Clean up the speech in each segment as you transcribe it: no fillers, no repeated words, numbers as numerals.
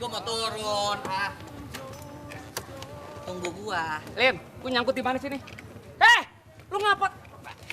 gua mau turun. Tunggu gua. Lim, lu nyangkut di mana sini? Lu ngapa?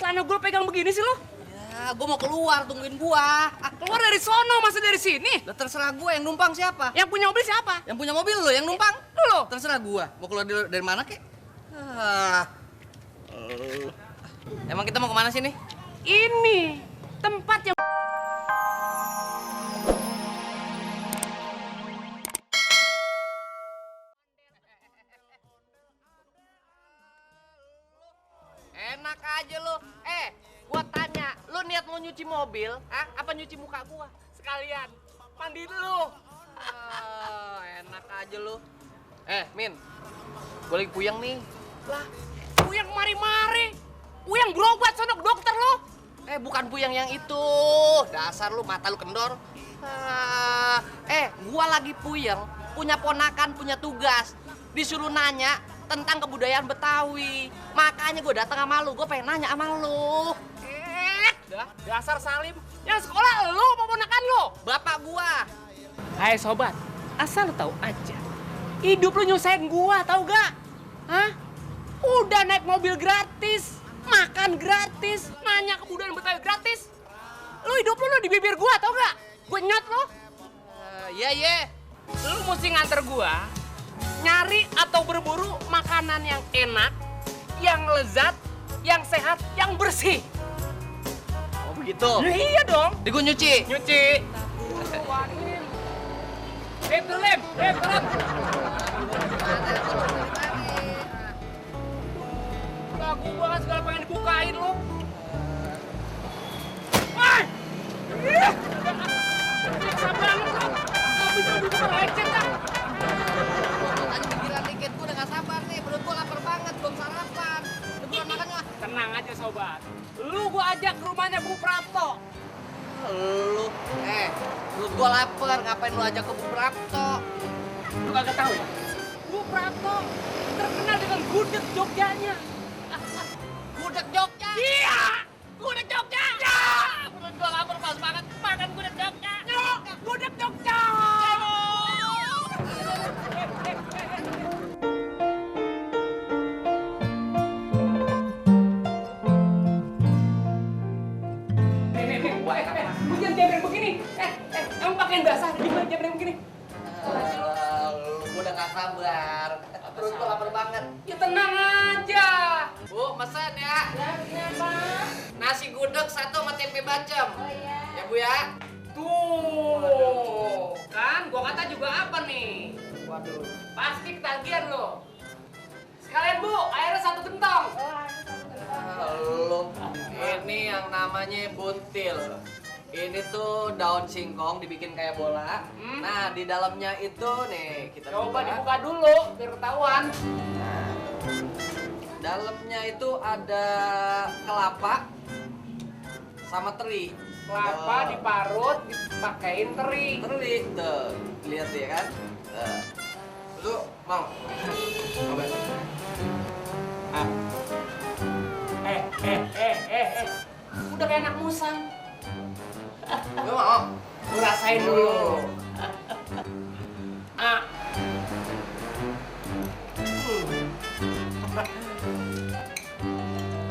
Celana gua pegang begini sih lu? Ya, gua mau keluar, tungguin gua. Keluar dari sono, masa dari sini? Lah terserah gua, yang numpang siapa? Yang punya mobil siapa? Yang punya mobil lo, yang numpang. Lu. Terserah gua. Mau keluar dari mana kek? Emang kita mau kemana sih nih? Ini tempat yang enak aja lo. Gua tanya, lu niat mau nyuci mobil, apa nyuci muka gua? sekalian mandi dulu. Enak aja lu. Min, gua lagi puyeng nih. Lah, puyeng mari-mari. Puyeng berobat sono ke dokter lu. Bukan puyeng yang itu. Dasar lu, mata lu kendor. Gua lagi puyeng, punya ponakan, punya tugas. Disuruh nanya tentang kebudayaan Betawi. Makanya gua datang sama lu, gua pengen nanya sama lu. Dasar Salim. Yang sekolah lu apa ponakan lu? Bapak gua. Hai sobat, asal lu tahu aja. Hidup lu nyusahin gua, tahu gak? Hah? Udah naik mobil gratis, makan gratis, nanya kebudayaan Betawi gratis. Lu hidup lu di bibir gua, tahu gak? Gua nyot lu. Iya. Lu mesti nganter gua nyari atau berburu makanan yang enak, yang lezat, yang sehat, yang bersih. Oh begitu. Ya, iya dong. Di gua nyuci. Nyuci. Lem. Lagu gua kan segala pengen dibukain lu. Woi! Bisa banget lu. Gak bisa buka lecet kan? Tadi pikiran dikit, gua udah gak sabar nih. Perut gua lapar banget, belum sarapan. Udah buruan makan nggak? Tenang aja sobat. Lu gua ajak ke rumahnya Bu Prapto. Lu, perut gua lapar. Ngapain lu ajak ke Bu Prapto? Lu kagak tahu ya? Bu Prapto terkenal dengan gudeg Jogjanya. Gudeg Jogja. Iya! Gudeg Jogja! Ya! Perut gua lapar pas banget. Makan gudeg Jogja. Yuk! Gudeg Jogja! Lu jangan jembreng begini. Emang pakaian basah gimana jembreng begini? Gua udah gak sabar. Perut gua lapar banget. Ya tenang aja. Bu, mesen ya. Ya, begini apa? Nasi gudeg satu sama tempe bacem. Oh iya. Ya Bu ya. Tuh, kan gua kata juga apa nih? Waduh. Pasti ketagihan lo. Sekalian Bu, airnya 1 gentong. Lu, ini yang namanya buntil. Ini tuh daun singkong dibikin kayak bola. Nah, di dalamnya itu nih kita Coba dibuka dulu biar ketahuan. Dalamnya itu ada kelapa sama teri. Kelapa diparut, dipakein teri. Teri tuh, lihat ya kan? Lu mau? Coba. Udah kayak anak musang. Lu mau? Gua rasain dulu.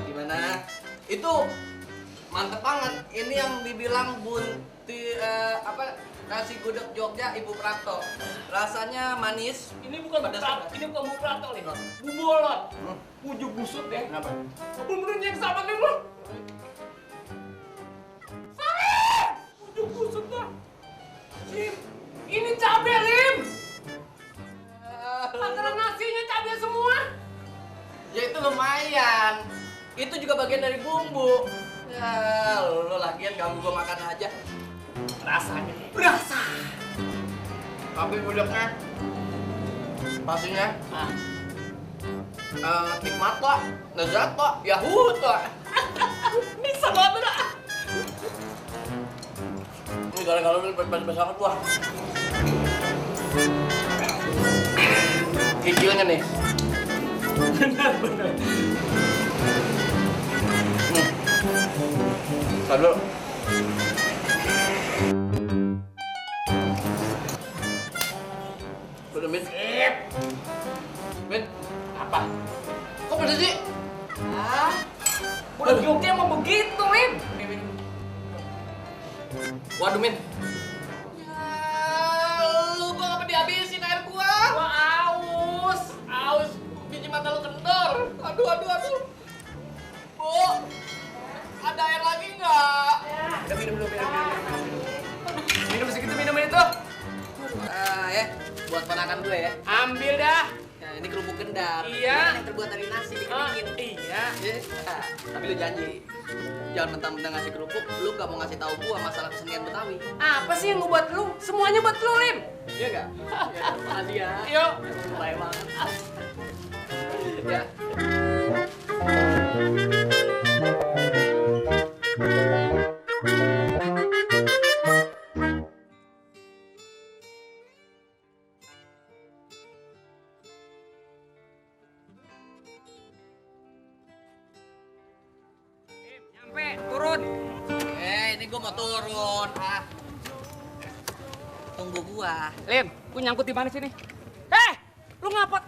Gimana? Itu mantep banget. Ini yang dibilang nasi gudeg Jogja Ibu Prapto. Rasanya manis. Ini bukan pedas. ini bukan Bu Prapto nih. Bu Bolot. Ujung busut deh. Kenapa? Bener-bener yang sama nih lu. Salim! Ujung busut dah. Lim, ini cabai Lim. Takaran nasinya cabai semua. Ya itu lumayan. Itu juga bagian dari bumbu. Ya, lu lagian ganggu gua makan aja. Rasanya berasa. Tapi gudegnya pastinya nikmat kok, lezat kok, yahut kok. Bisa banget dah. Ini gara-gara lu banget banget gua. Kikilnya nih. Bener. Sabar. dia mau begitu, Lim. Waduh, Min. Ya, lu kok ngapa dihabisin air gua? Gua aus. Biji mata lu kendor. Aduh. Bu, ada air lagi nggak? Udah minum dulu. Minum segitu, minum itu. Ya, buat ponakan gue ya. Ambil dah. Ya, ini kerupuk gendar. Iya. Ini yang terbuat dari nasi dingin. Iya. Ya, tapi lu janji, jangan mentang-mentang ngasih kerupuk, lu gak mau ngasih tahu gua masalah kesenian Betawi. Apa sih yang buat lu? Semuanya buat lu, Lim. Iya gak? Ya, makasih ya. Yuk. Emang baik banget. Ya. Nyampe, turun. Ini gua mau turun. Tunggu gua. Lim, lu nyangkut di mana sini? Lu ngapa?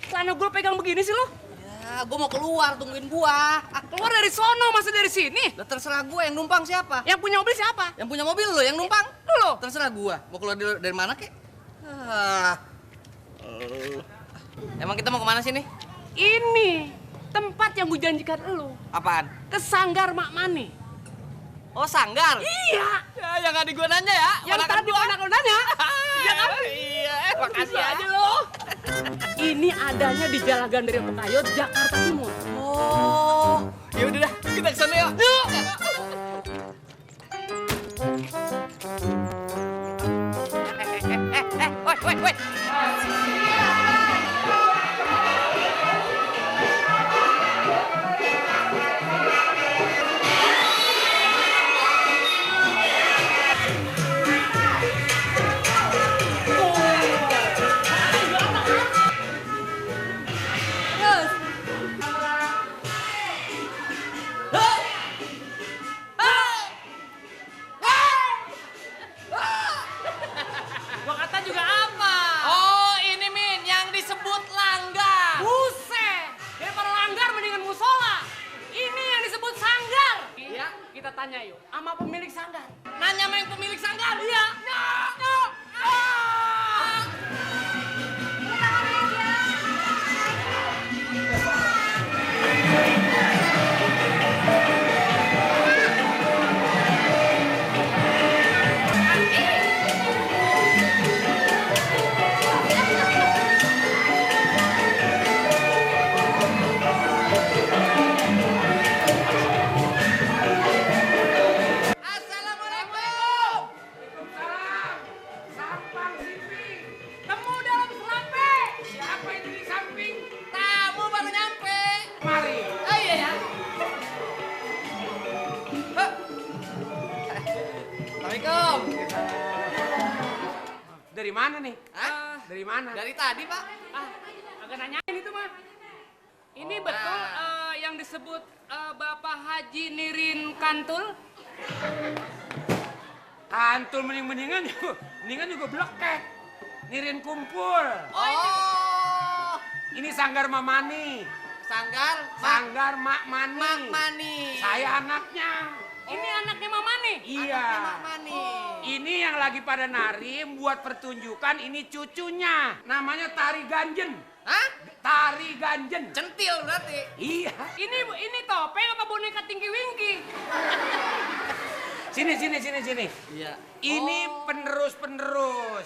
Celana gue pegang begini sih lu? Ya, gua mau keluar, tungguin gua. Keluar dari sono, masa dari sini? Lah terserah gua, yang numpang siapa? Yang punya mobil siapa? Yang punya mobil lo, yang numpang? Lu. Terserah gua. Mau keluar dari mana kek? Emang kita mau kemana sih nih? Ini tempat yang gue janjikan lu. Apaan? Ke Sanggar Mak Mani. Oh, Sanggar? Iya. Ya, yang tadi gua nanya ya. Yang tadi anak lu nanya. Iya kan? Iya, makasih Bisa ya. aja lo. Ini adanya di Jalan Gandaria Pekayot, Jakarta Timur. Oh, ya udah dah, kita ke sana yuk. Yuk. Woi. Gua kata juga apa? Oh, ini Min, yang disebut langgar. Buset. Daripada langgar mendingan musola. Ini yang disebut sanggar. Iya, kita tanya yuk sama pemilik sanggar. Nanya sama yang pemilik sanggar. Iya. Yuk. Assalamualaikum. Sampang Sipi. Temu dalam serape. Siapa itu di samping? Tamu baru nyampe. Mari. Oh iya ya. Assalamualaikum. Dari mana nih? Hah? Dari mana? Dari tadi, Pak. Agak nanyain itu mah. Ini betul yang disebut Bapak Haji Nirin Kantul? Kantul mendingan juga blekek. Nirin kumpul. Oh, Ini Sanggar Mamani. Sanggar Mak Mani. Mak Mani. Saya anaknya. Ini anaknya Mamani? Iya. Anaknya Mak Mani. Ini yang lagi pada nari buat pertunjukan, ini cucunya. Namanya Tari Ganjen. Hah? Tari Ganjen. Centil berarti. Iya. Ini topeng apa boneka Tinky Winky? Sini. Iya. Ini penerus.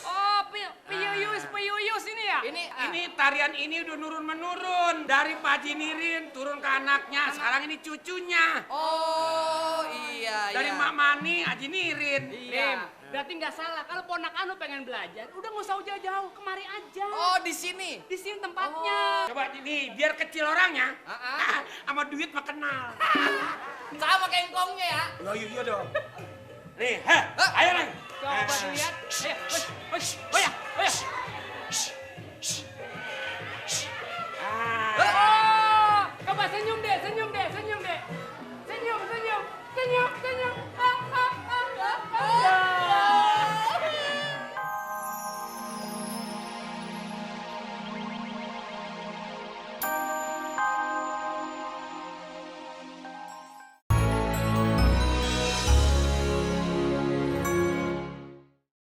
Ah. Oh, piyuyus ini ya? Ini, tarian ini udah menurun dari Pak Haji Nirin turun ke anaknya. Sekarang ini cucunya. Oh, iya. Dari Mak Mani, Haji Nirin. Iya. Berarti nggak salah. Kalau ponakan lu pengen belajar, udah nggak usah jauh-jauh, kemari aja. Oh, di sini. Di sini tempatnya. Coba ini biar kecil orangnya. Sama duit mah kenal. Sama kayak engkongnya ya. Oh iya dong. Nih, ayo Neng. Coba dilihat. Ayo,